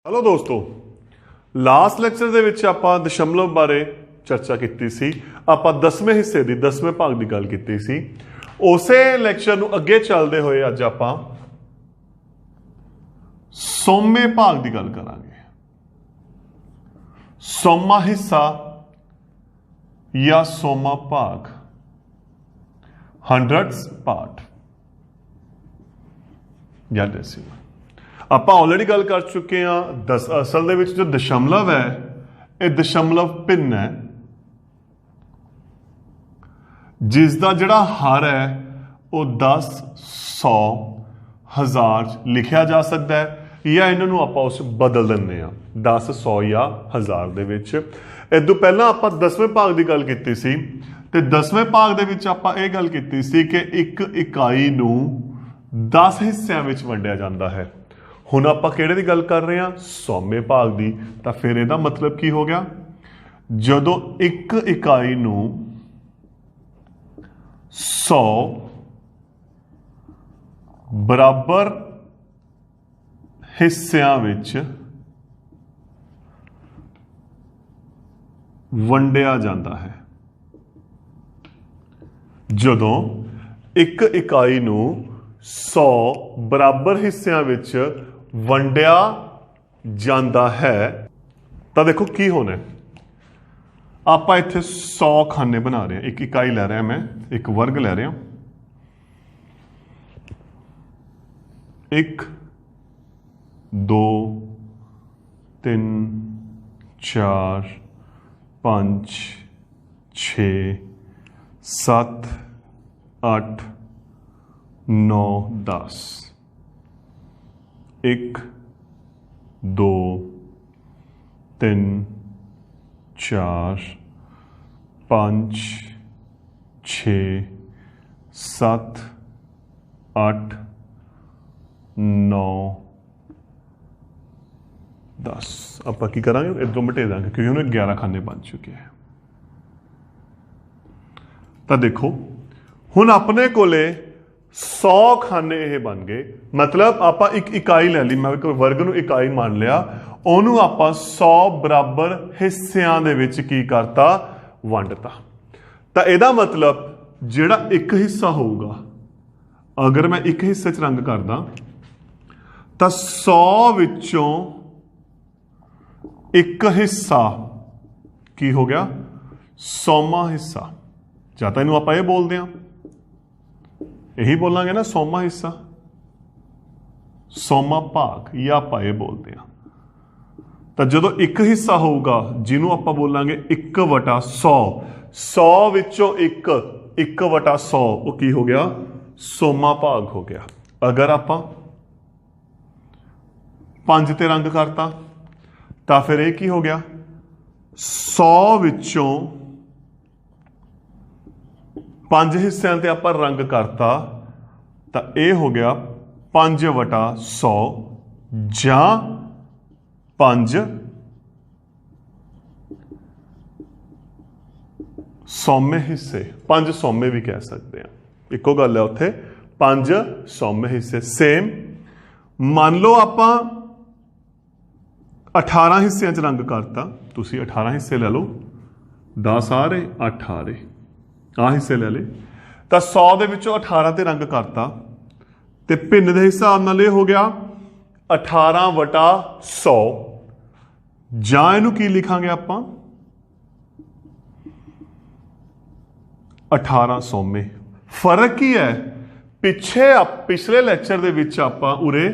Hello दोस्तों, last lecture ਦੇ ਵਿੱਚ ਆਪਾਂ ਦਸ਼ਮਲਵ ਬਾਰੇ ਚਰਚਾ ਕੀਤੀ ਸੀ। ਆਪਾਂ 10ਵੇਂ ਹਿੱਸੇ ਦੀ 10ਵੇਂ ਭਾਗ ਦੀ ਗੱਲ ਕੀਤੀ ਸੀ। ਉਸੇ ਲੈਕਚਰ ਨੂੰ ਅੱਗੇ ਚੱਲਦੇ ਹੋਏ ਅੱਜ ਆਪਾਂ 100ਵੇਂ ਭਾਗ ਦੀ ਗੱਲ ਕਰਾਂਗੇ। 100ਵਾਂ ਹਿੱਸਾ ਜਾਂ 100ਵਾਂ ਭਾਗ, 100th part ਜਾਂ ਡੈਸੀਮਲ। ਆਪਾਂ ਆਲਰੇਡੀ ਗੱਲ ਕਰ ਚੁੱਕੇ ਹਾਂ। ਅਸਲ ਦੇ ਵਿੱਚ ਜੋ ਦਸ਼ਮਲਵ ਹੈ ਇਹ ਦਸ਼ਮਲਵ ਭਿੰਨ ਹੈ, ਜਿਸ ਦਾ ਜਿਹੜਾ ਹਰ ਹੈ ਉਹ 10, 100, 1000 ਲਿਖਿਆ ਜਾ ਸਕਦਾ ਹੈ ਜਾਂ ਇਹਨਾਂ ਨੂੰ ਆਪਾਂ ਉਸ ਬਦਲ ਦਿੰਦੇ ਹਾਂ 10, 100 ਜਾਂ 1000 ਦੇ ਵਿੱਚ। ਇਸ ਤੋਂ ਪਹਿਲਾਂ ਆਪਾਂ 10ਵੇਂ ਭਾਗ ਦੀ ਗੱਲ ਕੀਤੀ ਸੀ ਤੇ 10ਵੇਂ ਭਾਗ ਦੇ ਵਿੱਚ ਆਪਾਂ ਇਹ ਗੱਲ ਕੀਤੀ ਸੀ ਕਿ ਇੱਕ ਇਕਾਈ ਨੂੰ 10 ਹਿੱਸਿਆਂ ਵਿੱਚ ਵੰਡਿਆ ਜਾਂਦਾ ਹੈ। ਹੁਣ ਆਪਾਂ ਕਿਹੜੇ ਦੀ ਗੱਲ ਕਰ ਰਹੇ ਹਾਂ? 100ਵੇਂ ਭਾਗ ਦੀ। ਤਾਂ ਫਿਰ ਇਹਦਾ ਮਤਲਬ ਕੀ ਹੋ ਗਿਆ? ਜਦੋਂ ਇੱਕ ਇਕਾਈ ਨੂੰ 100 ਬਰਾਬਰ ਹਿੱਸਿਆਂ ਵਿੱਚ ਵੰਡਿਆ ਜਾਂਦਾ ਹੈ, ਜਦੋਂ ਇੱਕ ਇਕਾਈ ਨੂੰ 100 ਬਰਾਬਰ ਹਿੱਸਿਆਂ ਵਿੱਚ ਵੰਡਿਆ ਜਾਂਦਾ ਹੈ ਤਾਂ ਦੇਖੋ ਕੀ ਹੋਣਾ। ਆਪਾਂ ਇੱਥੇ 100 ਖਾਨੇ ਬਣਾ ਰਹੇ ਹਾਂ। ਇੱਕ ਇਕਾਈ ਲੈ ਰਿਹਾ, ਮੈਂ ਇੱਕ ਵਰਗ ਲੈ ਰਿਹਾ। 1 2 3 4 5 6 7 8 9 10। 1 2 3 4 5 6 7 8 9 10। ਆਪਾਂ ਕੀ ਕਰਾਂਗੇ? ਇੱਧਰੋਂ ਮਿਟੇ ਦਾਂਗੇ ਕਿਉਂਕਿ ਹੁਣ 11 ਖਾਨੇ ਬਣ ਚੁੱਕੇ ਹੈ। ਤਾਂ ਦੇਖੋ ਹੁਣ ਆਪਣੇ ਕੋਲੇ 100 ਖਾਨੇ ਇਹ ਬਣ ਗਏ। ਮਤਲਬ ਆਪਾਂ ਇੱਕ ਇਕਾਈ ਲੈ ਲਈ, ਮੈਂ ਇੱਕ ਵਰਗ ਨੂੰ ਇਕਾਈ ਮੰਨ ਲਿਆ, ਉਹਨੂੰ ਆਪਾਂ 100 ਬਰਾਬਰ ਹਿੱਸਿਆਂ ਦੇ ਵਿੱਚ ਕੀ ਕਰਤਾ? ਵੰਡਤਾ। ਤਾਂ ਇਹਦਾ ਮਤਲਬ ਜਿਹੜਾ ਇੱਕ ਹਿੱਸਾ ਹੋਊਗਾ, ਅਗਰ ਮੈਂ ਇੱਕ ਹਿੱਸੇ 'ਚ ਰੰਗ ਕਰਦਾ ਤਾਂ 100 ਵਿੱਚੋਂ ਇੱਕ ਹਿੱਸਾ ਕੀ ਹੋ ਗਿਆ? 100ਵਾਂ ਹਿੱਸਾ। ਜਾਂ ਤਾਂ ਇਹਨੂੰ ਆਪਾਂ ਇਹ ਬੋਲਦੇ ਹਾਂ, ਇਹੀ ਬੋਲਾਂਗੇ ਨਾ 100ਵਾਂ ਹਿੱਸਾ, 100ਵਾਂ ਭਾਗ, ਜਾਂ ਆਪਾਂ ਇਹ ਬੋਲਦੇ ਹਾਂ। ਤਾਂ ਜਦੋਂ ਇੱਕ ਹਿੱਸਾ ਹੋਊਗਾ ਜਿਹਨੂੰ ਆਪਾਂ ਬੋਲਾਂਗੇ 1/100, 100 ਵਿੱਚੋਂ 1/100 ਉਹ ਕੀ ਹੋ ਗਿਆ? 100ਵਾਂ ਭਾਗ ਹੋ ਗਿਆ। ਅਗਰ ਆਪਾਂ 5 ਤੇ ਰੰਗ ਕਰਤਾ ਤਾਂ ਫਿਰ ਇਹ ਕੀ ਹੋ ਗਿਆ? 100 ਵਿੱਚੋਂ 5 ਹਿੱਸਿਆਂ ਤੇ ਆਪਾਂ ਰੰਗ ਕਰਤਾ ਤਾਂ ਇਹ ਹੋ ਗਿਆ 5/100 ਜਾਂ 5 100ਵੇਂ ਹਿੱਸੇ। 5 100ਵੇਂ ਵੀ ਕਹਿ ਸਕਦੇ ਹਾਂ, ਇੱਕੋ ਗੱਲ ਹੈ ਉੱਥੇ। 5 100ਵੇਂ ਹਿੱਸੇ ਸੇਮ। ਮੰਨ ਲਓ ਆਪਾਂ 18 ਹਿੱਸਿਆਂ 'ਚ ਰੰਗ ਕਰਤਾ। ਤੁਸੀਂ 18 ਹਿੱਸੇ ਲੈ ਲਓ, 10 ਆ ਰਹੇ, 8 ਆ ਰਹੇ, ਆਹ ਹਿੱਸੇ ਲੈ ਲਏ। ਤਾਂ 100 ਦੇ ਵਿੱਚੋਂ 18 ਤੇ ਰੰਗ ਕਰਤਾ ਤੇ ਭਿੰਨ ਦੇ ਹਿਸਾਬ ਨਾਲ ਇਹ ਹੋ ਗਿਆ 18/100। ਜਾਂ ਇਹਨੂੰ ਕੀ ਲਿਖਾਂਗੇ ਆਪਾਂ? 1800ਵੇਂ। ਫਰਕ ਕੀ ਹੈ? ਪਿਛਲੇ ਲੈਕਚਰ ਦੇ ਵਿੱਚ ਆਪਾਂ ਉਰੇ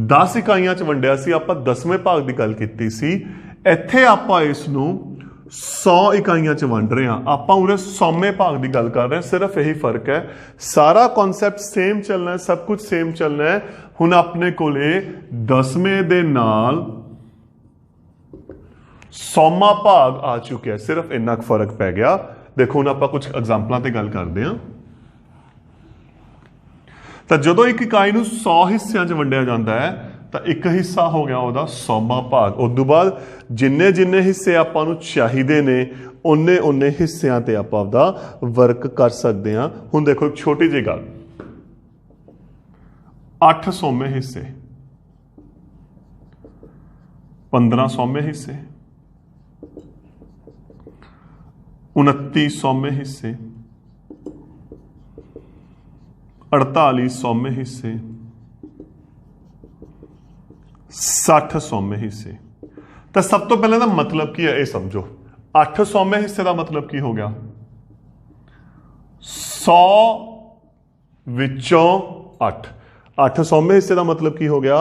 10 ਇਕਾਈਆਂ 'ਚ ਵੰਡਿਆ ਸੀ, ਆਪਾਂ 10ਵੇਂ ਭਾਗ ਦੀ ਗੱਲ ਕੀਤੀ ਸੀ। ਇੱਥੇ ਆਪਾਂ ਇਸ ਨੂੰ 100 ਇਕਾਈਆਂ 'ਚ ਵੰਡ ਰਹੇ ਹਾਂ। ਆਪਾਂ ਉਰੇ 100ਵੇਂ ਭਾਗ ਦੀ ਗੱਲ ਕਰ ਰਹੇ ਹਾਂ। ਸਿਰਫ ਇਹੀ ਫਰਕ ਹੈ, ਸਾਰਾ ਕਨਸੈਪਟ ਸੇਮ ਚੱਲਣਾ ਹੈ, ਸਭ ਕੁਝ ਸੇਮ ਚੱਲਣਾ ਹੈ। ਹੁਣ ਆਪਣੇ ਕੋਲੇ 10ਵੇਂ ਦੇ ਨਾਲ 100ਵਾਂ ਭਾਗ ਆ ਚੁੱਕਿਆ, ਸਿਰਫ ਇੰਨਾ ਕੁ ਫਰਕ ਪੈ ਗਿਆ। ਦੇਖੋ ਹੁਣ ਆਪਾਂ ਕੁਝ ਐਗਜ਼ਾਮਪਲਾਂ ਤੇ ਗੱਲ ਕਰਦੇ ਹਾਂ। ਤਾਂ ਜਦੋਂ ਇੱਕ ਇਕਾਈ ਨੂੰ 100 ਹਿੱਸਿਆਂ 'ਚ ਵੰਡਿਆ ਜਾਂਦਾ ਹੈ ਤਾਂ ਇੱਕ ਹਿੱਸਾ ਹੋ ਗਿਆ ਉਹਦਾ 100ਵਾਂ ਭਾਗ। ਉਸ ਤੋਂ ਬਾਅਦ ਜਿੰਨੇ ਹਿੱਸੇ ਆਪਾਂ ਨੂੰ ਚਾਹੀਦੇ ਨੇ ਉਨੇ ਹਿੱਸਿਆਂ ਤੇ ਆਪਾਂ ਆਪਦਾ ਵਰਕ ਕਰ ਸਕਦੇ ਹਾਂ। ਹੁਣ ਦੇਖੋ ਇੱਕ ਛੋਟੀ ਜਿਹੀ ਗੱਲ, 8 100ਵੇਂ ਹਿੱਸੇ 15 सौवें हिस्से, 29 सौवें हिस्से, 48 सौवें हिस्से, 60 सौवें हिस्से। तो सब तो पहले ना मतलब की है ये समझो। 8 सौवें हिस्से का मतलब की हो गया 100 विचों 8। 8 सौवें हिस्से का मतलब की हो गया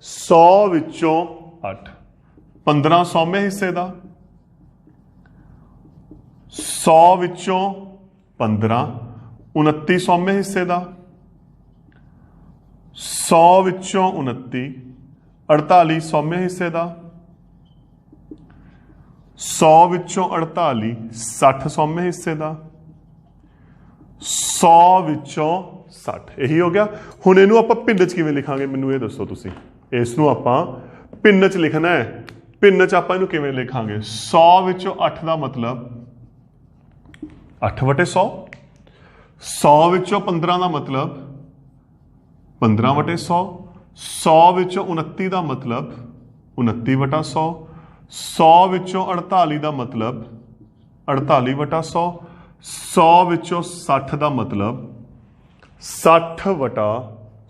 100 विचों 8। 15 सौवें हिस्से का 100 विचों 15। 29 सौवें हिस्से का 100 विचों 29। 48 सौवें हिस्से का 100 विचों 48। 60 सौवें हिस्से का 100 विचों 60। यही हो गया। हुण इहनूं आपां भिन्न च किवें लिखांगे, मैनूं ये दसो तुसीं। इसनूं आपां भिन्न च लिखना है। भिन्न च आपां इहनूं किवें लिखांगे? 100 विचों 8 का मतलब 8 बटे 100। 100 विचों 15 का मतलब 15 बटे 100। 100 विचों 29 का मतलब 29 बटा 100। 100 विचों 48 का मतलब 48 बटा 100। 100 विचों 60 का मतलब 60 बटा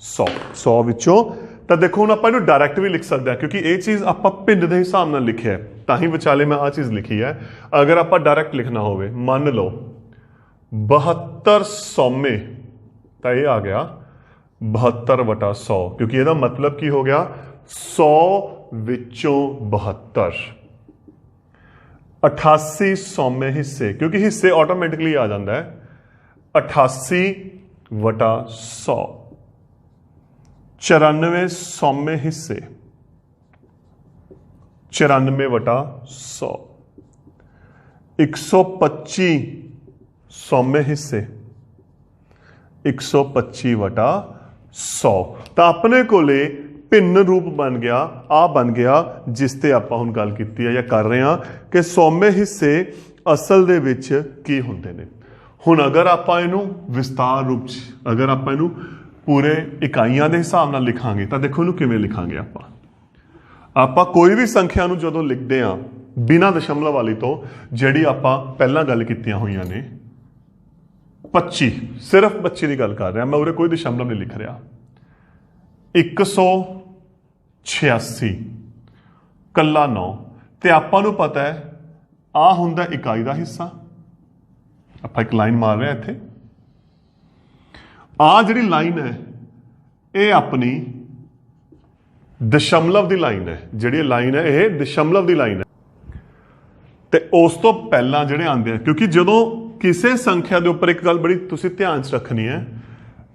100। 100 विचों तो देखो हुण आपां इहनूं डायरैक्ट भी लिख सकते हैं, क्योंकि ये चीज़ आपां भिन्न के हिसाब नाल लिखिया है, तां ही विचाले मैं आ चीज़ लिखी है। अगर आपां डायरैक्ट लिखना होवे, मान लो 72 सौवें, तो ये आ गया 72 बटा 100, क्योंकि ਇਹਦਾ मतलब की हो गया 100 विचों 72। 88 सौवें हिस्से, क्योंकि हिस्से ऑटोमेटिकली आ जाता है 88 बटा 100। 94 सौवें हिस्से 94 बटा 100। 125 सौवें हिस्से 125 बटा 100। तो अपने कोले भिन्न रूप बन गया, आ बन गया जिस ते आपां हुण गल कीती है या कर रहे हैं कि सौवें हिस्से असल दे विच की हुंदे ने। हुण अगर आपां इहनूं विस्तार रूप च, अगर आपां इहनूं पूरे इकाइयां दे हिसाब नाल लिखांगे, तो देखो इहनूं किवें लिखांगे आपां। आपां कोई भी संख्या नूं जदों लिखदे हां बिना दशमलव वाली तो, जिहड़ी आपां पहिलां गल कीतियां होईयां ने 25, सिर्फ 25 की गल कर रहा मैं, उरे कोई दशमलव नहीं लिख रहा। 186 कला 9, तो आपां नूं पता है आ हुंदा इकाई का हिस्सा। आपां एक लाइन मार रहे हैं इत्थे, आ जिहड़ी लाइन है ये अपनी दशमलव की लाइन है। जिहड़ी लाइन है ये दशमलव की लाइन है। तो उस तो पहला जिहड़े आंदे हैं, क्योंकि जदों किसी संख्या के उपर एक गल बड़ी तुसीं ध्यान च रखनी है,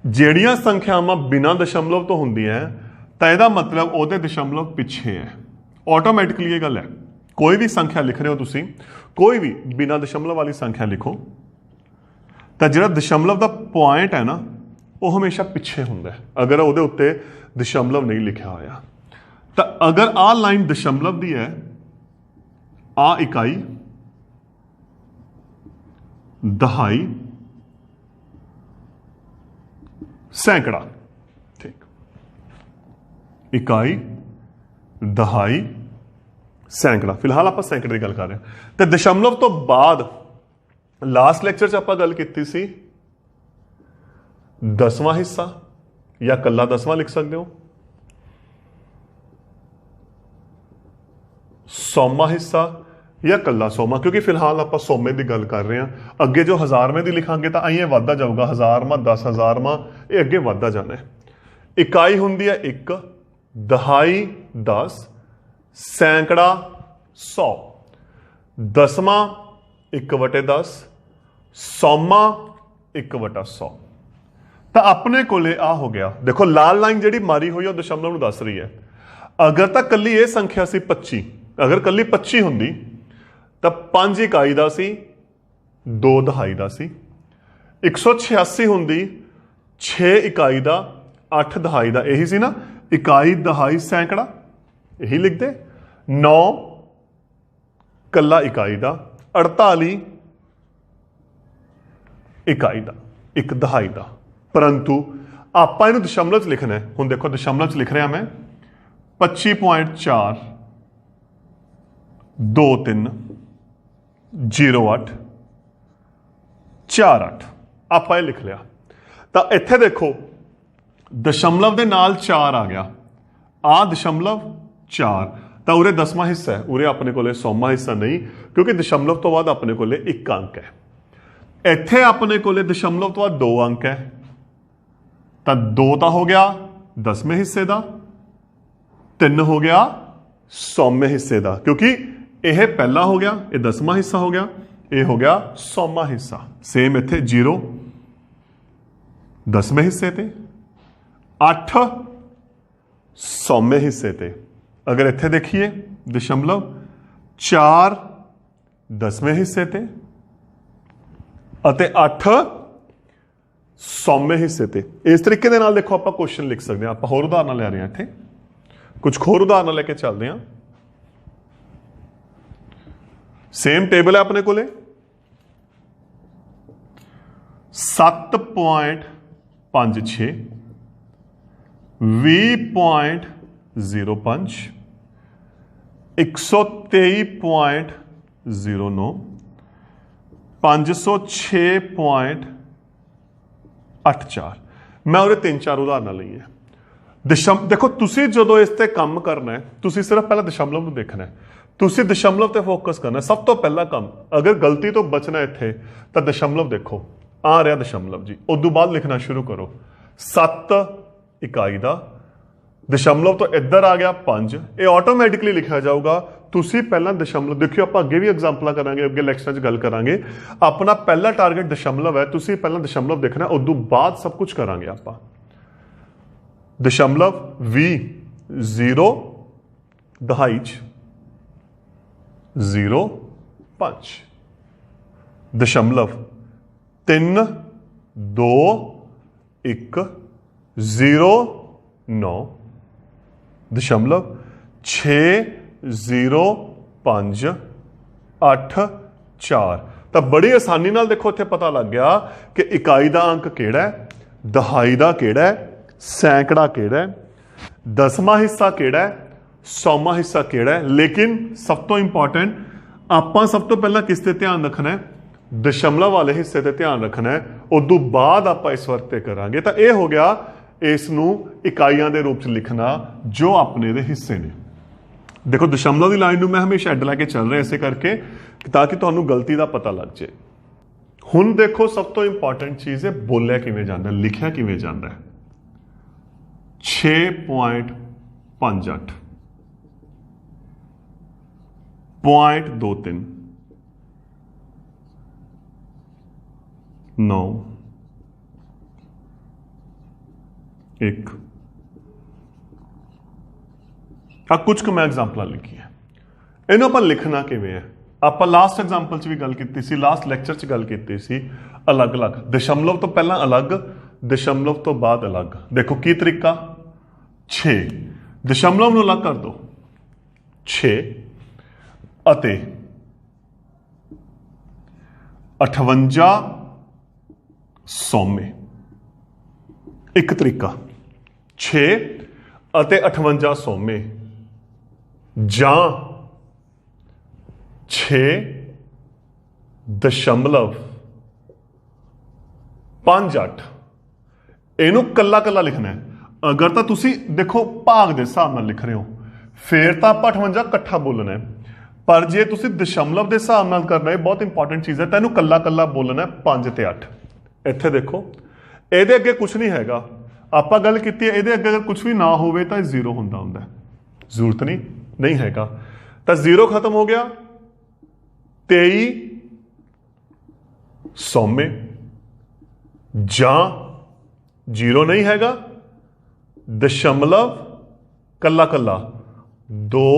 जिहड़ियां संख्यावां बिना दशमलव तो होंदियां तो यदा मतलब उहदे दशमलव पिछे है। ऑटोमैटिकली ये गल है, कोई भी संख्या लिख रहे हो तुसीं, कोई भी बिना दशमलव वाली संख्या लिखो तो जिहड़ा दशमलव का पॉइंट है ना वो हमेशा पिछे हुंदा है, अगर उहदे उत्ते दशमलव नहीं लिखा होया। तो अगर आ लाइन दशमलव दी है, आ इकाई, दहाई, सैकड़ा, ठीक, इकाई, दहाई, सैकड़ा। फिलहाल आप सैकड़े की गल कर रहे हैं। तो दशमलव तो बाद लास्ट लैक्चर च आप गल की सी 10वां हिस्सा या कला 10वां लिख सकते हो, 100वां हिस्सा या कला 100वां, क्योंकि फिलहाल आप 100वें की गल कर रहे हैं। अगे जो 1000वें की लिखांगे तो आइए वाधा जाऊगा, 1000वां 10,000वां ये अगे वाधा जाना है। इकाई होंगी है 1, दहाई 10, सैकड़ा 100, 10वां 1/10, 100वां 1/100। तो अपने कोले आ हो गया। देखो लाल लाइन जी मारी हुई है दशमलव दस रही है। अगर तो कली ये संख्या सी 25, अगर कली 25 होंगी तो 5 इकाई का सी, 2 दहाई का सी। 186 होंगी 6 इकाई का, 8 दहाई का, यही सी ना, इकाई दहाई सैकड़ा, यही लिखते। 9 कला इकाई का, 48 इकाई का, 1 दहाई का। परंतु आप इन्हू दशमलव च लिखना है। हुण देखो दशमलव च लिख रहा मैं 25.4 2308 48 ਆਪਾਂ ਇਹ ਲਿਖ ਲਿਆ। ਤਾਂ ਇੱਥੇ ਦੇਖੋ ਦਸ਼ਮਲਵ ਦੇ ਨਾਲ 4 ਆ ਗਿਆ, ਆ ਦਸ਼ਮਲਵ 4, ਤਾਂ ਉਰੇ 10ਵਾਂ ਹਿੱਸਾ ਹੈ, ਉਰੇ ਆਪਣੇ ਕੋਲੇ 100ਵਾਂ ਹਿੱਸਾ ਨਹੀਂ, ਕਿਉਂਕਿ ਦਸ਼ਮਲਵ ਤੋਂ ਬਾਅਦ ਆਪਣੇ ਕੋਲੇ 1 ਅੰਕ ਹੈ। ਇੱਥੇ ਆਪਣੇ ਕੋਲੇ ਦਸ਼ਮਲਵ ਤੋਂ ਬਾਅਦ 2 ਅੰਕ ਹੈ, ਤਾਂ 2 ਤਾਂ ਹੋ ਗਿਆ 10ਵੇਂ ਹਿੱਸੇ ਦਾ, 3 ਹੋ ਗਿਆ 100ਵੇਂ ਹਿੱਸੇ ਦਾ, ਕਿਉਂਕਿ ਇਹ ਪਹਿਲਾ ਹੋ ਗਿਆ, ਇਹ 10ਵਾਂ ਹਿੱਸਾ ਹੋ ਗਿਆ, ਇਹ ਹੋ ਗਿਆ 100ਵਾਂ ਹਿੱਸਾ। ਸੇਮ ਇੱਥੇ 0 10ਵੇਂ ਹਿੱਸੇ ਤੇ, 8 100ਵੇਂ ਹਿੱਸੇ ਤੇ। ਅਗਰ ਇੱਥੇ ਦੇਖੀਏ ਦਸ਼ਮਲਵ 4 10ਵੇਂ ਹਿੱਸੇ ਤੇ ਅਤੇ 8 100ਵੇਂ ਹਿੱਸੇ ਤੇ। ਇਸ ਤਰੀਕੇ ਦੇ ਨਾਲ ਦੇਖੋ ਆਪਾਂ ਕੁਐਸਚਨ ਲਿਖ ਸਕਦੇ ਹਾਂ। ਆਪਾਂ ਹੋਰ ਉਦਾਹਰਨਾਂ ਲੈ ਰਹੇ ਹਾਂ, ਇੱਥੇ ਕੁਝ ਹੋਰ ਉਦਾਹਰਨਾਂ ਲੈ ਕੇ ਚੱਲਦੇ ਹਾਂ। ਸੇਮ ਟੇਬਲ ਹੈ ਆਪਣੇ ਕੋਲੇ, 7.56 20.05 123.09 506.84। ਮੈਂ ਉਹਦੇ 3-4 ਉਦਾਹਰਨਾਂ ਲਈ ਹੈ। ਦੇਖੋ ਤੁਸੀਂ ਜਦੋਂ ਇਸ ਤੇ ਕੰਮ ਕਰਨਾ ਹੈ, ਤੁਸੀਂ ਸਿਰਫ ਪਹਿਲਾਂ ਦਸ਼ਮਲਵ ਨੂੰ ਦੇਖਣਾ ਹੈ, ਤੁਸੀਂ ਦਸ਼ਮਲਵ ਤੇ ਫੋਕਸ ਕਰਨਾ। ਸਭ ਤੋਂ ਪਹਿਲਾ ਕੰਮ, ਅਗਰ ਗਲਤੀ ਤੋਂ ਬਚਣਾ ਇੱਥੇ, ਤਾਂ ਦਸ਼ਮਲਵ ਦੇਖੋ, ਆ ਰਿਹਾ ਦਸ਼ਮਲਵ ਜੀ, ਉਦੋਂ ਬਾਅਦ ਲਿਖਣਾ ਸ਼ੁਰੂ ਕਰੋ 7 ਇਕਾਈ ਦਾ, ਦਸ਼ਮਲਵ ਤੋਂ ਇੱਧਰ ਆ ਗਿਆ 5, ਇਹ ਆਟੋਮੈਟਿਕਲੀ ਲਿਖਿਆ ਜਾਊਗਾ। ਤੁਸੀਂ ਪਹਿਲਾਂ ਦਸ਼ਮਲਵ ਦੇਖਿਓ, ਆਪਾਂ ਅੱਗੇ ਵੀ ਐਗਜ਼ਾਮਪਲਾਂ ਕਰਾਂਗੇ, ਅੱਗੇ ਲੈਕਚਰਾਂ 'ਚ ਗੱਲ ਕਰਾਂਗੇ। ਆਪਣਾ ਪਹਿਲਾ ਟਾਰਗੇਟ ਦਸ਼ਮਲਵ ਹੈ, ਤੁਸੀਂ ਪਹਿਲਾਂ ਦਸ਼ਮਲਵ ਦੇਖਣਾ, ਉਦੋਂ ਬਾਅਦ ਸਭ ਕੁਝ ਕਰਾਂਗੇ ਆਪਾਂ। ਦਸ਼ਮਲਵ 20 0 ਦਹਾਈ 'ਚ 0.5, ਦਸ਼ਮਲਵ 3 2 1 0.9, ਦਸ਼ਮਲਵ 6 0.5 8.4। ਤਾਂ ਬੜੀ ਆਸਾਨੀ ਨਾਲ ਦੇਖੋ ਇੱਥੇ ਪਤਾ ਲੱਗ ਗਿਆ ਕਿ ਇਕਾਈ ਦਾ ਅੰਕ ਕਿਹੜਾ ਹੈ, ਦਹਾਈ ਦਾ ਕਿਹੜਾ ਹੈ, ਸੈਂਕੜਾ ਕਿਹੜਾ ਹੈ, 10ਵਾਂ ਹਿੱਸਾ ਕਿਹੜਾ ਹੈ, 100ਵਾਂ ਹਿੱਸਾ ਕਿਹੜਾ ਹੈ। ਲੇਕਿਨ ਸਭ ਤੋਂ ਇੰਪੋਰਟੈਂਟ, ਆਪਾਂ ਸਭ ਤੋਂ ਪਹਿਲਾਂ ਕਿਸ ਤੇ ਧਿਆਨ ਰੱਖਣਾ ਹੈ, ਦਸ਼ਮਲਵ ਵਾਲੇ ਹਿੱਸੇ ਤੇ ਧਿਆਨ ਰੱਖਣਾ ਹੈ, ਉਦੋਂ ਬਾਅਦ ਆਪਾਂ ਇਸ ਵਰਤ ਤੇ ਕਰਾਂਗੇ। ਤਾਂ ਇਹ ਹੋ ਗਿਆ ਇਸ ਨੂੰ ਇਕਾਈਆਂ ਦੇ ਰੂਪ 'ਚ ਲਿਖਣਾ ਜੋ ਆਪਣੇ ਦੇ ਹਿੱਸੇ ਨੇ। ਦੇਖੋ ਦਸ਼ਮਲਵ ਦੀ ਲਾਈਨ ਨੂੰ ਮੈਂ ਹਮੇਸ਼ਾ ਅੱਡ ਲੈ ਕੇ ਚੱਲ ਰਿਹਾ, ਇਸੇ ਕਰਕੇ ਤਾਂ ਕਿ ਤੁਹਾਨੂੰ ਗਲਤੀ ਦਾ ਪਤਾ ਲੱਗ ਜਾਏ। ਹੁਣ ਦੇਖੋ ਸਭ ਤੋਂ ਇੰਪੋਰਟੈਂਟ ਚੀਜ਼ ਹੈ, ਬੋਲਿਆ ਕਿਵੇਂ ਜਾਂਦਾ, ਲਿਖਿਆ ਕਿਵੇਂ ਜਾਂਦਾ ਹੈ। 6.58 0.23 9 1। ਆ ਕੁਝ ਕੁ ਮੈਂ ਐਗਜ਼ਾਮਪਲਾਂ ਲਿਖੀਆਂ, ਇਹਨੂੰ ਆਪਾਂ ਲਿਖਣਾ ਕਿਵੇਂ ਹੈ। ਆਪਾਂ ਲਾਸਟ ਐਗਜ਼ਾਮਪਲ 'ਚ ਵੀ ਗੱਲ ਕੀਤੀ ਸੀ, ਲਾਸਟ ਲੈਕਚਰ 'ਚ ਗੱਲ ਕੀਤੀ ਸੀ, ਅਲੱਗ-ਅਲੱਗ, ਦਸ਼ਮਲਵ ਤੋਂ ਪਹਿਲਾਂ ਅਲੱਗ, ਦਸ਼ਮਲਵ ਤੋਂ ਬਾਅਦ ਅਲੱਗ। ਦੇਖੋ ਕੀ ਤਰੀਕਾ, 6 ਦਸ਼ਮਲਵ ਨੂੰ ਅਲੱਗ ਕਰ ਦੋ, 6 ਅਤੇ 58 100ਵੇਂ। ਇੱਕ ਤਰੀਕਾ 6 ਅਤੇ 58 100ਵੇਂ, ਜਾਂ 6 ਦਸ਼ਮਲਵ 58। ਇਹਨੂੰ ਕੱਲਾ ਕੱਲਾ ਲਿਖਣਾ ਹੈ। ਅਗਰ ਤਾਂ ਤੁਸੀਂ ਦੇਖੋ ਭਾਗ ਦੇ ਹਿਸਾਬ ਨਾਲ ਲਿਖ ਰਹੇ ਹੋ, ਫਿਰ ਤਾਂ ਆਪਾਂ 58 ਇਕੱਠਾ ਬੋਲਣਾ ਹੈ। ਪਰ ਜੇ ਤੁਸੀਂ ਦਸ਼ਮਲਵ ਦੇ ਹਿਸਾਬ ਨਾਲ ਕਰਨਾ ਹੈ, ਬਹੁਤ ਇੰਪੋਰਟੈਂਟ ਚੀਜ਼ ਹੈ, ਤਾਂ ਇਹਨੂੰ ਕੱਲਾ ਕੱਲਾ ਬੋਲਣਾ ਹੈ 5 ਤੇ 8। ਇੱਥੇ ਦੇਖੋ, ਇਹਦੇ ਅੱਗੇ ਕੁਝ ਨਹੀਂ ਹੈਗਾ। ਆਪਾਂ ਗੱਲ ਕੀਤੀ ਹੈ, ਇਹਦੇ ਅੱਗੇ ਅਗਰ ਕੁਝ ਵੀ ਨਾ ਹੋਵੇ ਤਾਂ 0 ਹੁੰਦਾ, ਜ਼ਰੂਰਤ ਨਹੀਂ ਹੈਗਾ। ਤਾਂ 0 ਖਤਮ ਹੋ ਗਿਆ, 23 100ਵੇਂ, ਜਾਂ 0 ਨਹੀਂ ਹੈਗਾ, ਦਸ਼ਮਲਵ ਕੱਲਾ ਕੱਲਾ 2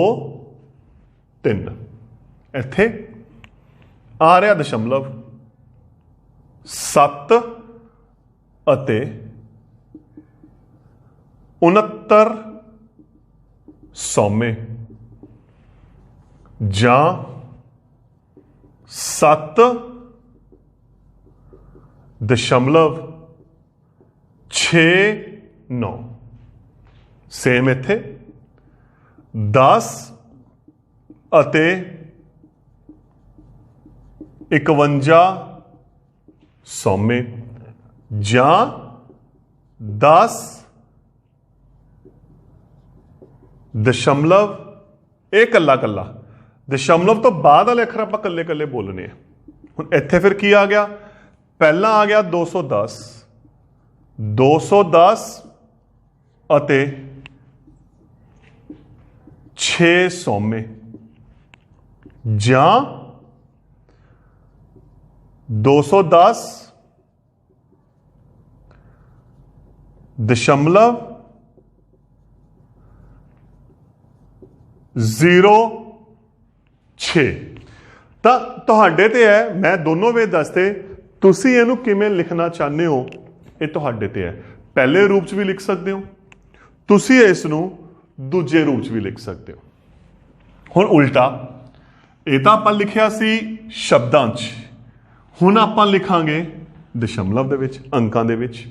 3। ਇੱਥੇ ਆ ਰਿਹਾ ਦਸ਼ਮਲਵ 7 ਅਤੇ 69 100ਵੇਂ, ਜਾਂ 7 ਦਸ਼ਮਲਵ 6 9। ਸੇਮ ਇੱਥੇ 10 ਅਤੇ 51 सौमे ਜਾਂ 10 दशमलव ਇਹ ਕੱਲਾ ਕੱਲਾ दशमलव तो बाद वाले अखर ਆਪਾਂ ਕੱਲੇ ਕੱਲੇ बोलने ਹੁਣ ਇੱਥੇ ਫਿਰ ਕੀ ਆ ਗਿਆ ਪਹਿਲਾਂ ਆ ਗਿਆ 210 210 ਅਤੇ 6 ਸੌਮੇ ਜਾਂ 210 दशमलव 06 ਤਾਂ ਤੁਹਾਡੇ ਤੇ ਹੈ ਮੈਂ ਦੋਨੋਂ ਵੇ ਦੱਸਦੇ ਤੁਸੀਂ ਇਹਨੂੰ ਕਿਵੇਂ ਲਿਖਣਾ ਚਾਹੁੰਦੇ ਹੋ ਇਹ ਤੁਹਾਡੇ ਤੇ ਹੈ ਪਹਿਲੇ ਰੂਪ ਚ ਵੀ ਲਿਖ ਸਕਦੇ ਹੋ ਤੁਸੀਂ ਇਸ ਨੂੰ ਦੂਜੇ ਰੂਪ ਚ ਵੀ ਲਿਖ ਸਕਦੇ ਹੋ ਹੁਣ ਉਲਟਾ ਇਹ ਤਾਂ ਆਪਾਂ ਲਿਖਿਆ ਸੀ ਸ਼ਬਦਾਂ ਚ ਹੁਣ ਆਪਾਂ ਲਿਖਾਂਗੇ ਦਸ਼ਮਲਵ ਦੇ ਵਿੱਚ ਅੰਕਾਂ ਦੇ ਵਿੱਚ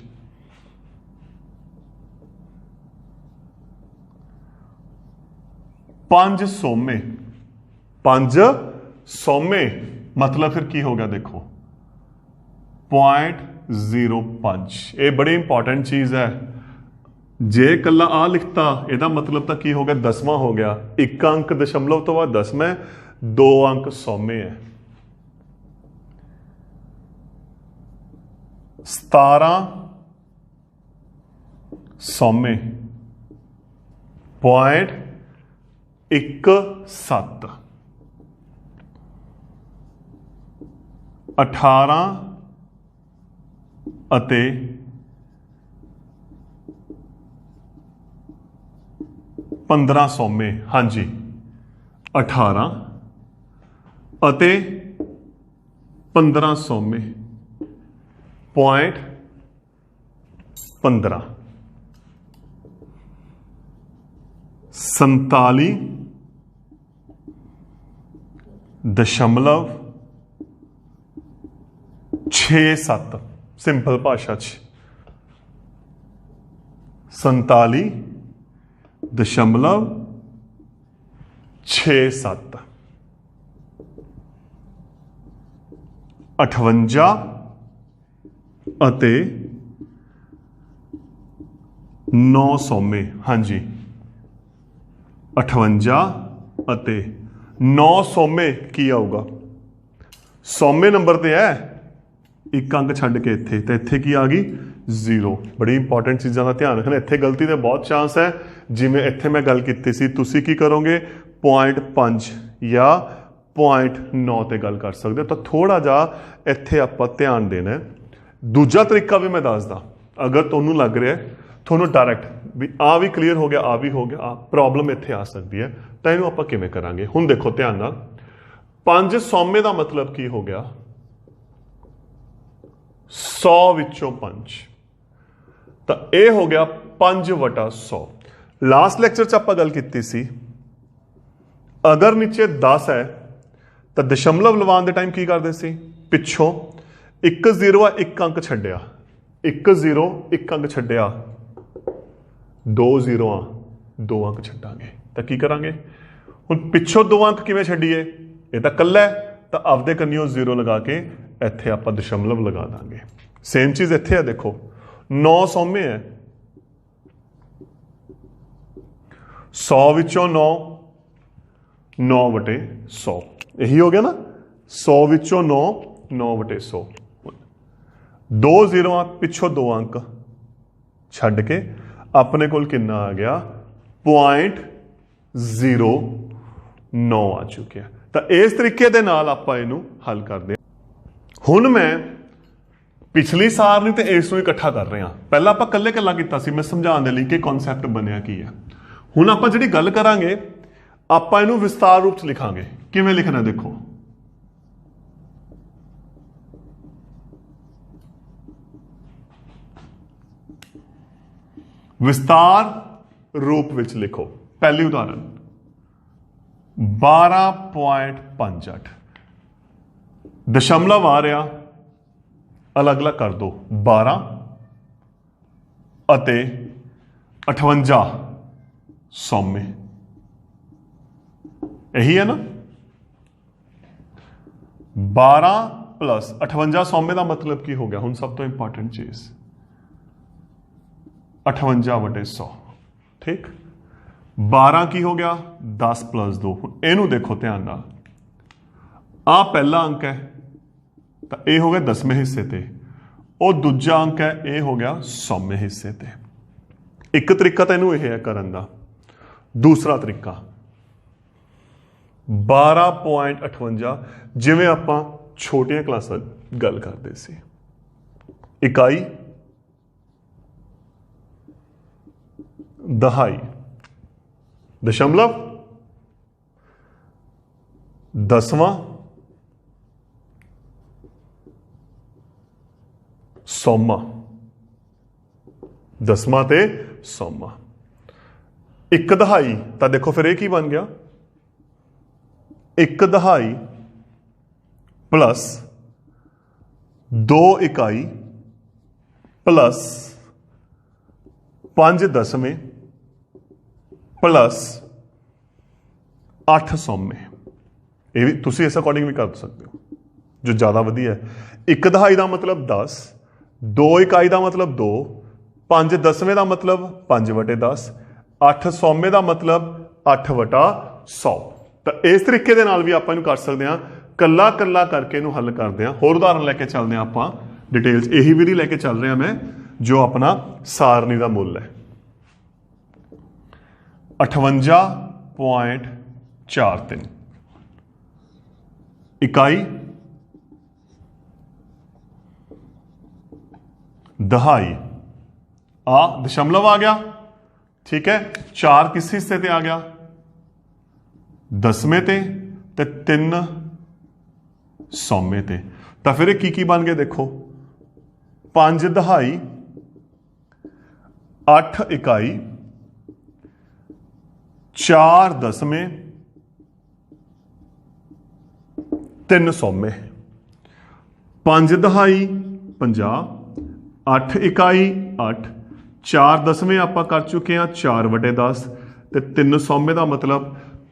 पांच सौमे मतलब फिर की हो गया देखो 0.05 ये बड़ी इंपॉर्टेंट चीज है जे कला आ लिखता ਇਹਦਾ मतलब तो की हो गया 10वां हो गया एक अंक दशमलव तो बाद 10 में 2 अंक सौमे है 17 सौमे पॉइंट 1.7 18 ਅਤੇ 15 ਸੌਮੇ ਹਾਂਜੀ 18 ਅਤੇ 15 ਸੌਮੇ पॉइंट 15 47 दशमलव 67 सिंपल भाषा 47 दशमलव 67 58 ਅਤੇ 9 ਸੌਮੇ ਹਾਂਜੀ 58 ਅਤੇ 9 ਸੌਮੇ ਕੀ ਆਊਗਾ ਸੌਮੇ ਨੰਬਰ ਤੇ ਹੈ ਇੱਕ ਅੰਕ ਛੱਡ ਕੇ ਇੱਥੇ ਤੇ ਇੱਥੇ ਕੀ ਆ ਗਈ 0 ਬੜੀ ਇੰਪੋਰਟੈਂਟ ਚੀਜ਼ਾਂ ਦਾ ਧਿਆਨ ਰੱਖਣਾ ਇੱਥੇ ਗਲਤੀ ਦੇ ਬਹੁਤ ਚਾਂਸ ਹੈ ਜਿਵੇਂ ਇੱਥੇ ਮੈਂ ਗੱਲ ਕੀਤੀ ਸੀ ਤੁਸੀਂ ਕੀ ਕਰੋਗੇ 0.5 ਜਾਂ 0.9 ਤੇ ਗੱਲ ਕਰ ਸਕਦੇ ਹੋ ਤਾਂ ਥੋੜਾ ਜਿਹਾ ਇੱਥੇ ਆਪਾਂ ਧਿਆਨ ਦੇਣਾ ਦੂਜਾ ਤਰੀਕਾ ਵੀ ਮੈਂ ਦੱਸਦਾ ਅਗਰ ਤੁਹਾਨੂੰ ਲੱਗ ਰਿਹਾ ਤੁਹਾਨੂੰ ਡਾਇਰੈਕਟ ਵੀ ਆ ਵੀ ਕਲੀਅਰ ਹੋ ਗਿਆ ਆ ਵੀ ਹੋ ਗਿਆ ਪ੍ਰੋਬਲਮ ਇੱਥੇ ਆ ਸਕਦੀ ਹੈ ਤਾਂ ਇਹਨੂੰ ਆਪਾਂ ਕਿਵੇਂ ਕਰਾਂਗੇ ਹੁਣ ਦੇਖੋ ਧਿਆਨ ਨਾਲ 5 ਸੌਮੇ ਦਾ ਮਤਲਬ ਕੀ ਹੋ ਗਿਆ 100 ਵਿੱਚੋਂ 5 ਤਾਂ ਇਹ ਹੋ ਗਿਆ 5/100 ਲਾਸਟ ਲੈਕਚਰ 'ਚ ਆਪਾਂ ਗੱਲ ਕੀਤੀ ਸੀ ਅਗਰ ਨੀਚੇ 10 ਹੈ ਤਾਂ ਦਸ਼ਮਲਵ ਲਵਾਉਣ ਦੇ ਟਾਈਮ ਕੀ ਕਰਦੇ ਸੀ ਪਿੱਛੋਂ 1 0 ਇੱਕ ਅੰਕ ਛੱਡਿਆ 1 0 ਇੱਕ ਅੰਕ ਛੱਡਿਆ 2 0 2 ਅੰਕ ਛੱਡਾਂਗੇ ਤਾਂ ਕੀ ਕਰਾਂਗੇ ਹੁਣ ਪਿੱਛੋਂ 2 ਅੰਕ ਕਿਵੇਂ ਛੱਡੀਏ ਇਹ ਤਾਂ ਕੱਲਾ ਤਾਂ ਆਪਦੇ ਕੰਨਿਓ 0 ਲਗਾ ਕੇ ਇੱਥੇ ਆਪਾਂ ਦਸ਼ਮਲਵ ਲਗਾ ਦਾਂਗੇ ਸੇਮ ਚੀਜ਼ ਇੱਥੇ ਹੈ ਦੇਖੋ 9 ਸੌਮੇ ਹੈ 100 ਵਿੱਚੋਂ 9 9/100 ਇਹੀ ਹੋ ਗਿਆ ਨਾ 100 ਵਿੱਚੋਂ 9 9/100 2 0 ਪਿੱਛੋਂ 2 ਅੰਕ ਛੱਡ ਕੇ ਆਪਣੇ ਕੋਲ ਕਿੰਨਾ ਆ ਗਿਆ 0.09 ਆ ਚੁੱਕਿਆ ਤਾਂ ਇਸ ਤਰੀਕੇ ਦੇ ਨਾਲ ਆਪਾਂ ਇਹਨੂੰ ਹੱਲ ਕਰਦੇ ਹੁਣ ਮੈਂ ਪਿਛਲੀ ਸਾਰਨੀ ਤੇ ਇਸ ਨੂੰ ਇਕੱਠਾ ਕਰ ਰਿਹਾ ਪਹਿਲਾਂ ਆਪਾਂ ਇਕੱਲੇ ਇਕੱਲਾ ਕੀਤਾ ਸੀ ਮੈਂ ਸਮਝਾਉਣ ਦੇ ਲਈ ਕਿ ਕਨਸੈਪਟ ਬਣਿਆ ਕੀ ਹੈ ਹੁਣ ਆਪਾਂ ਜਿਹੜੀ ਗੱਲ ਕਰਾਂਗੇ ਆਪਾਂ ਇਹਨੂੰ ਵਿਸਤਾਰ ਰੂਪ ਚ ਲਿਖਾਂਗੇ ਕਿਵੇਂ ਲਿਖਣਾ ਦੇਖੋ विस्तार रूप विच लिखो पहली उदाहरण 12.58 दशमलव आ रहा अलग अलग कर दो 12 ਅਤੇ 58 ਸੌਮੇ यही है ना 12 प्लस 58 सौमे का मतलब की हो गया हुण सब तो इंपॉर्टेंट चीज 58/100 ठीक 12 की हो गया 10 + 2 हुण इहनूं देखो ध्यान नाल आ पहला अंक है तो यह हो गया 10वें हिस्से ते और दूजा अंक है यह हो गया 100वें हिस्से ते एक तरीका तो इनू यह है करन दा दूसरा तरीका 12.58 जिवें आपां छोटियां क्लासां गल करते सी इकाई दहाई दशमलव दसवां सौमा दसवां ते सौमा एक दहाई तो देखो फिर एक ही बन गया एक दहाई प्लस 2 इकाई प्लस 5 दसवें प्लस 8 सौमे ये भी तुसी इस अकॉर्डिंग भी कर सकते हो जो ज़्यादा वधिया है एक दहाई का मतलब 10 2 इकाई का मतलब 2 5 दसवें का मतलब 5/10 8 सौमे का मतलब 8/100 तो इस तरीके के नाल भी आप कर सकते हैं कला कला करके इनू हल करते हैं होर उदाहरण लैके चलते हैं आप डिटेल्स यही विधि लैके चल रहे हैं मैं जो अपना सारणी का मुल है 58.43 इकाई दहाई आ दशमलव आ गया ठीक है 4 किस हिस्से ते आ गया दसवें ते 3 सौमे ते तो फिर की बन गया देखो 5 दहाई 8 इकाई 4 दसवें 3 सौमे 5 दहाई 50 8 इकाई 8 4 दसवें आप कर चुके हैं 4/10 ते 3 सौमे का मतलब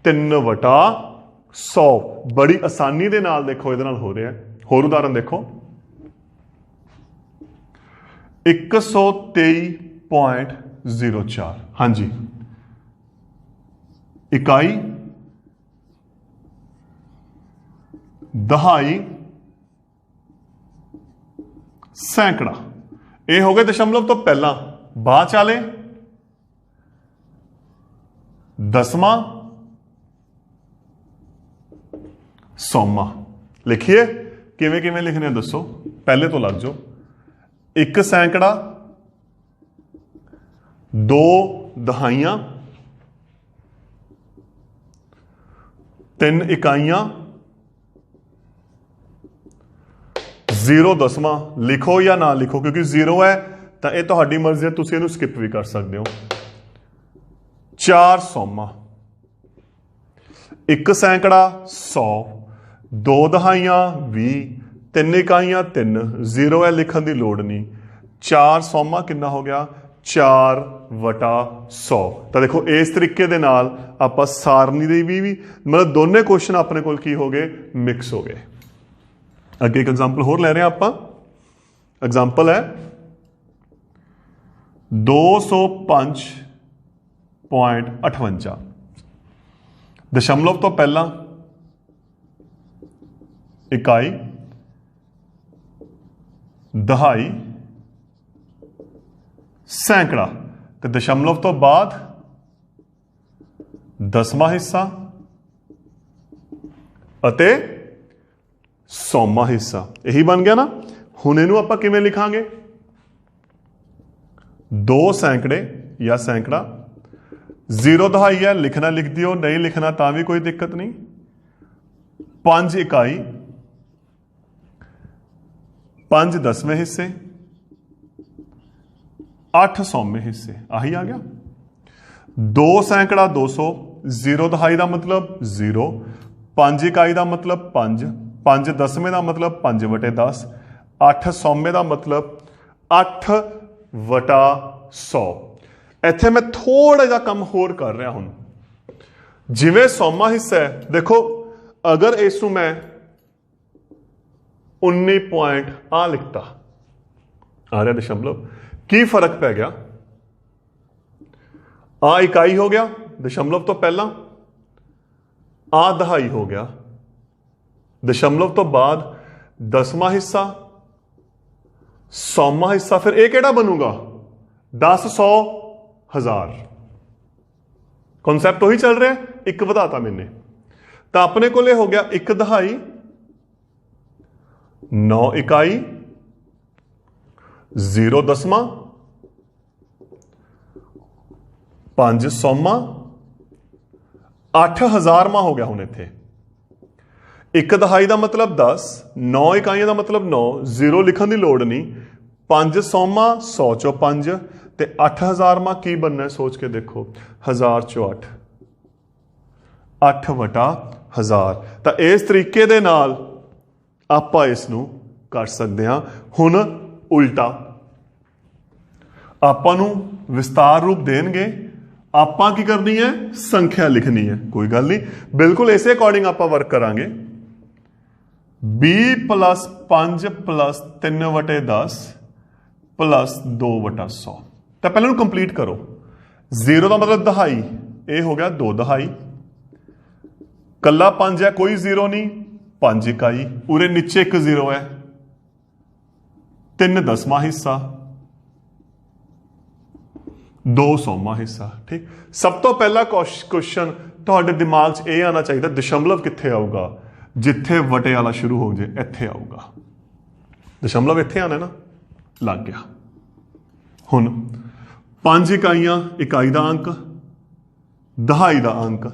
3/100 बड़ी आसानी दे नाल देखो ये हो रहा है होर उदाहरण देखो 123.04 हाँ जी इकाई दहाई सैकड़ा ये हो गए दशमलव तो पहला बाद चाले दसवां सौमा लिखिए किवें किवें लिखने दसो पहले तो लग जाओ एक सैकड़ा 2 दहाइयां 3 इकाइयां 0 दसवां लिखो या ना लिखो क्योंकि 0 है तो यह तुहाडी मर्जी है तुसीं इहनूं स्किप भी कर सकते हो 4 सौमा एक सैकड़ा 100 2 दहाइयां 20 3 इकाइयां 3 0 है लिखण की लोड़ नहीं 4 सौमा कितना हो गया 4/100 तो देखो इस तरीके दे नाल आपां सारणी दे भी मतलब दोनों क्वेश्चन अपने कोल की हो गए मिक्स हो गए अगे एक एग्जाम्पल होर ले रहे हैं आप एग्जाम्पल है 205.58 दशमलव तो पहला इकाई दहाई सैकड़ा तो दशमलव तो बाद दसवां हिस्सा अते सौमा हिस्सा यही बन गया ना हुण इहनूं आपां किवें लिखांगे 2 सैकड़े या सैकड़ा 0 दहाई है लिखना लिख दियो नहीं लिखना तां भी कोई दिक्कत नहीं 5 इकाई 5 दसवें हिस्से 8 सौमे हिस्से आही आ गया 2 सैकड़ा 200 0 दहाई का मतलब 0 5 इकाई का मतलब 5 दसवें का मतलब 5/10 8 सौमे का मतलब 8/100 इत्थे मैं थोड़ा जा कम होर कर रहा हूं जिवें सौमा हिस्सा है देखो अगर इसनूं मैं 19 पॉइंट आ लिखता आ रहा दशमलव। की फर्क पै गया? आ इकाई हो गया दशमलव तो पहला, आ दहाई हो गया, दशमलव तो बाद 10वां हिस्सा, 100वां हिस्सा, फिर यह केड़ा बनूगा 10, 100, 1000। कॉन्सैप्ट वही चल रहा है, एक वधाता मैंने। तो अपने को हो गया 1 दहाई, 9 इकाई, 0 10वां, 5 100वां, 8 1000वां हो गया। हुण इत्थे 1 दहाई का मतलब 10, 9 इकाइयां का मतलब 9, 0 लिखण की लोड़ नहीं, 5 100वां 100 चो 5 ते 8 1000वां की बनना है सोच के देखो, 1000 चो 8, 8 वटा 1000। तो इस तरीके दे नाल आपां इसनूं कर सकते हैं। हुण उल्टा आपां नूं विस्तार रूप देणगे, आपां की करनी है संख्या लिखनी है, कोई गल नहीं, बिल्कुल इस अकॉर्डिंग आपां वर्क करांगे। 20 + 5 + 3 वटे 10 + 2 वटा 100। तो पहले कंप्लीट करो। 0 का मतलब दहाई, ये हो गया 2 दहाई, कला 5 है, कोई 0 नहीं, 5 इकाई, उरे नीचे 1 0 है, 3 10वां हिस्सा, 2 100वां हिस्सा। ठीक, सब तो पहला क्वेश्चन तुहाडे दिमाग च यह आना चाहिए, दशमलव कित्थे आऊगा? जिथे वटे वाला शुरू हो जाए इत्थे आऊगा, दशमलव इत्थे आना ना, लग गया। हुण 5 इकाइयां, इकाई का अंक, दहाई का अंक,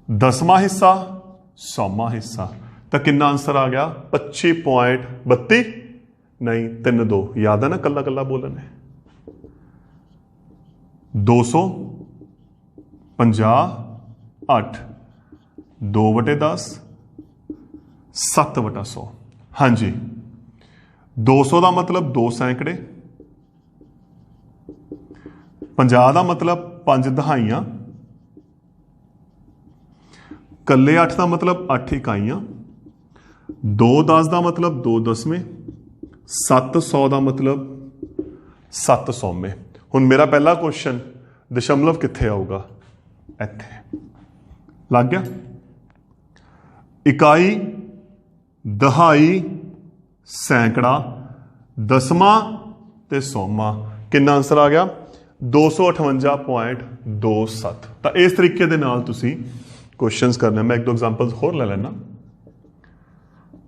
10वां हिस्सा, 100वां हिस्सा, तो कितना आंसर आ गया? 25.32 नहीं 3 2, याद है ना कला कला बोलना है। 258, 2 वटे 10, 7 वटा 100। हाँ जी, 200 का मतलब 2 सैकड़े, 50 का मतलब 5 दहाइयां, कले 8 का मतलब 8 इकाइयां, 2 10 का मतलब 2 दसवें, 700 का मतलब 7 100वें। हुण मेरा पहला क्वेश्चन दशमलव कित्थे आऊगा? इत्थे लग गया। इकाई, दहाई, सैकड़ा, दसवां ते 100वां, कितना आंसर आ गया? 258.27। तो इस तरीके दे नाल तुसी क्वेश्चंस करने। मैं 1-2 एग्जांपल्स होर ले लेना।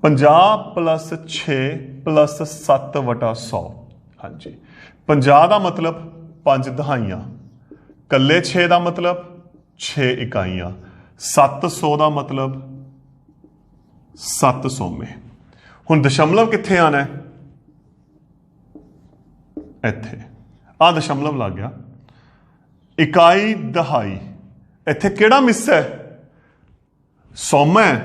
50 + 6 + 7 वटा 100। हाँ जी, 50 का मतलब 5 दहाइयां, कले 6 का मतलब 6 इकाइयां, 700 का मतलब 7 100वें। हुण दशमलव कित्थे आना है? इत्थे आ दशमलव लग गया। इकाई, दहाई, इत्थे केड़ा मिस है? 100वां है,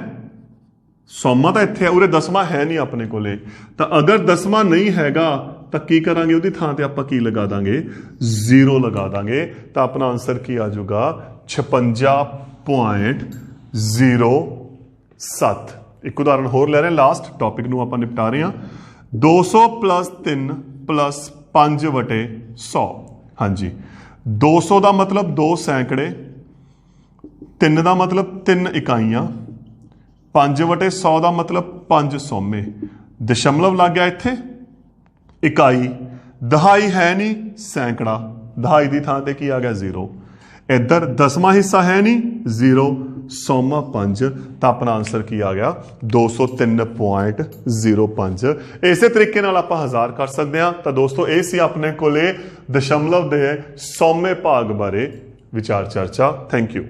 100वां तो इत्थे है, उरे 10वां है नहीं अपने कोले। तो अगर 10वां नहीं हैगा तो की करांगे? उहदी थां ते आपां की लगा दांगे? 0 लगा दांगे। तो अपना आंसर की आ जाऊगा? 56.07। एक उदाहरण होर ले रहे हैं, लास्ट टॉपिक नूं आपां निपटा रहे हैं। 200 + 3 + 5 वटे 100। हाँ जी, 200 का मतलब 2 सैकड़े, 3 का मतलब 3 इकाइयां, 5 वटे 100 का मतलब 5 100वें। दशमलव लग गया इत्थे। इकाई, दहाई है नहीं, सैकड़ा, दहाई की थां ते की आ गया 0। इधर 10वां हिस्सा है नहीं, 0, 100वां 5। तो अपना आंसर की आ गया? 203.05। इसे तरीके नाल आपां 1000 कर सकते हैं। तो दोस्तों ये सी अपने कोले दशमलव दे 100वें भाग बारे विचार चर्चा। Thank you.